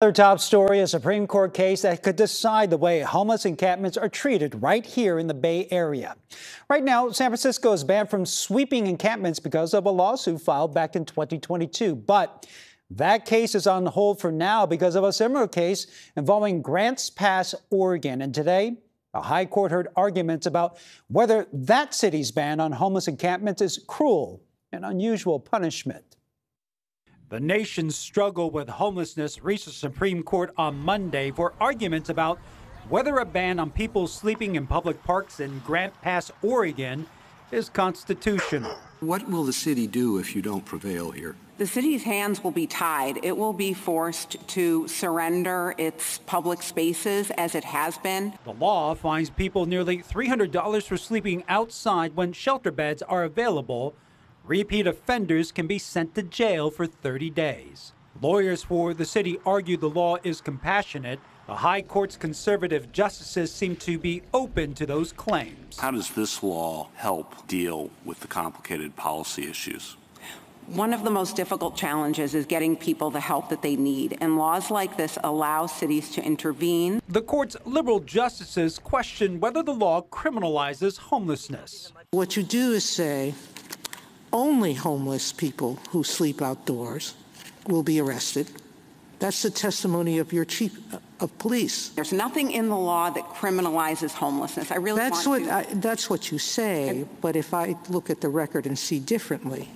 Our top story, a Supreme Court case that could decide the way homeless encampments are treated right here in the Bay Area. Right now, San Francisco is banned from sweeping encampments because of a lawsuit filed back in 2022. But that case is on hold for now because of a similar case involving Grants Pass, Oregon. And today, a high court heard arguments about whether that city's ban on homeless encampments is cruel and unusual punishment. The nation's struggle with homelessness reached the Supreme Court on Monday for arguments about whether a ban on people sleeping in public parks in Grants Pass, Oregon is constitutional. What will the city do if you don't prevail here? The city's hands will be tied. It will be forced to surrender its public spaces as it has been. The law fines people nearly $300 for sleeping outside when shelter beds are available. Repeat offenders can be sent to jail for 30 days. Lawyers for the city argue the law is compassionate. The High Court's conservative justices seem to be open to those claims. How does this law help deal with the complicated policy issues? One of the most difficult challenges is getting people the help that they need, and laws like this allow cities to intervene. The court's liberal justices question whether the law criminalizes homelessness. What you do is say, only homeless people who sleep outdoors will be arrested. That's the testimony of your chief of police. There's nothing in the law that criminalizes homelessness. That's what you say, but if I look at the record and see differently,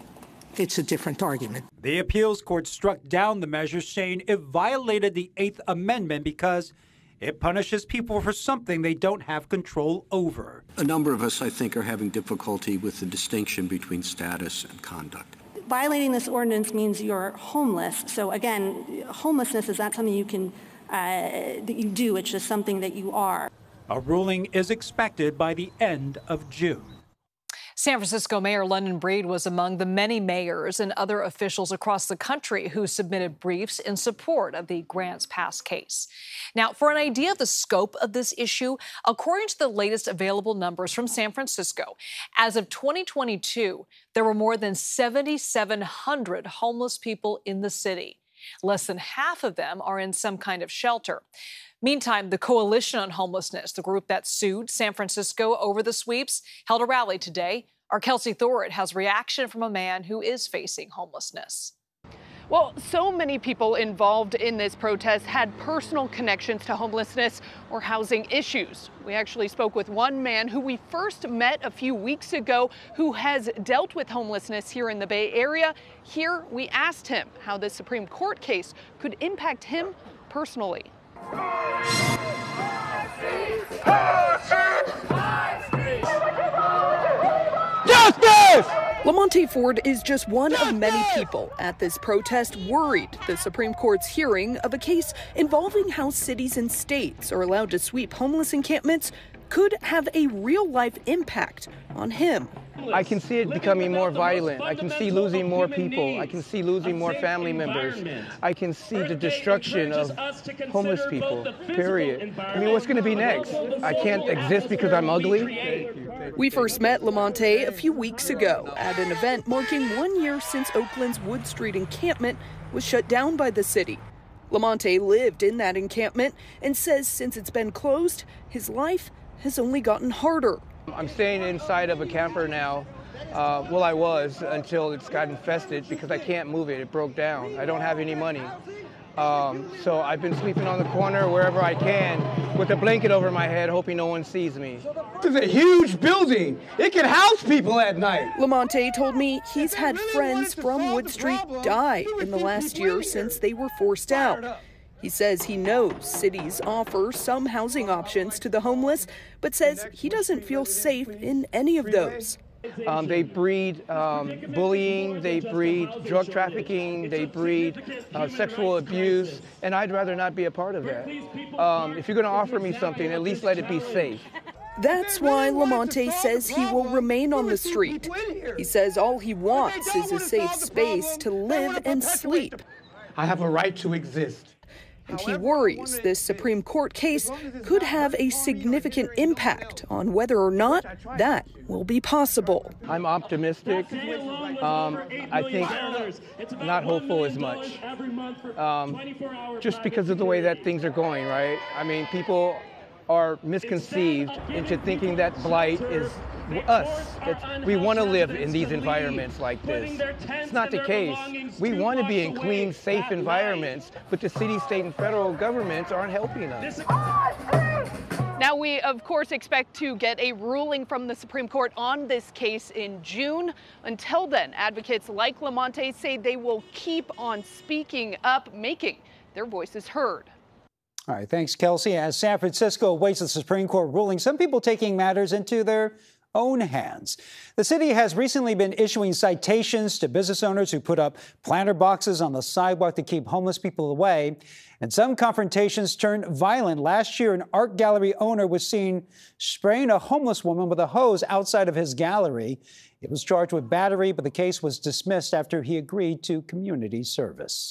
it's a different argument. The appeals court struck down the measure, saying it violated the 8th Amendment because it punishes people for something they don't have control over. A number of us, I think, are having difficulty with the distinction between status and conduct. Violating this ordinance means you're homeless. So again, homelessness is not something you can that you do. It's just something that you are. A ruling is expected by the end of June. San Francisco Mayor London Breed was among the many mayors and other officials across the country who submitted briefs in support of the Grants Pass case. Now, for an idea of the scope of this issue, according to the latest available numbers from San Francisco, as of 2022, there were more than 7,700 homeless people in the city. Less than half of them are in some kind of shelter. Meantime, the Coalition on Homelessness, the group that sued San Francisco over the sweeps, held a rally today. Our Kelsi Thorud has reaction from a man who is facing homelessness. Well, so many people involved in this protest had personal connections to homelessness or housing issues. We actually spoke with one man who we first met a few weeks ago who has dealt with homelessness here in the Bay Area. Here, we asked him how this Supreme Court case could impact him personally. Justice! Lamonte Ford is just one of many people at this protest worried the Supreme Court's hearing of a case involving how cities and states are allowed to sweep homeless encampments could have a real-life impact on him. I can see it becoming more violent. I can see losing more people. I can see losing more family members. I can see the destruction of homeless people, period. I mean, what's going to be next? I can't exist because I'm ugly? We first met Lamonte a few weeks ago at an event marking 1 year since Oakland's Wood Street encampment was shut down by the city. Lamonte lived in that encampment and says since it's been closed, his life has only gotten harder. I'm staying inside of a camper now. Well, I was until it's got infested because I can't move it. It broke down. I don't have any money. So I've been sleeping on the corner wherever I can with a blanket over my head, hoping no one sees me. This is a huge building. It can house people at night. Lamonte told me he's had friends from Wood Street die in the last year since they were forced out. He says he knows cities offer some housing options to the homeless, but says he doesn't feel safe in any of those. They breed bullying, they breed drug trafficking, they breed sexual abuse, and I'd rather not be a part of that. If you're going to offer me something, at least let it be safe. That's why Lamonte says he will remain on the street. He says all he wants is a safe space to live and sleep. I have a right to exist. And he worries this Supreme Court case could have a significant impact on whether or not that will be possible. I'm optimistic. I think not hopeful as much. Just because of the way that things are going, right? I mean, people are misconceived into thinking that blight is us. We want to live in these environments like this. It's not the case. We want to be in clean, safe environments, but the city, state, and federal governments aren't helping us. Now, we, of course, expect to get a ruling from the Supreme Court on this case in June. Until then, advocates like Lamonte say they will keep on speaking up, making their voices heard. All right, thanks, Kelsi. As San Francisco awaits the Supreme Court ruling, some people taking matters into their own hands. The city has recently been issuing citations to business owners who put up planter boxes on the sidewalk to keep homeless people away. And some confrontations turned violent. Last year, an art gallery owner was seen spraying a homeless woman with a hose outside of his gallery. He was charged with battery, but the case was dismissed after he agreed to community service.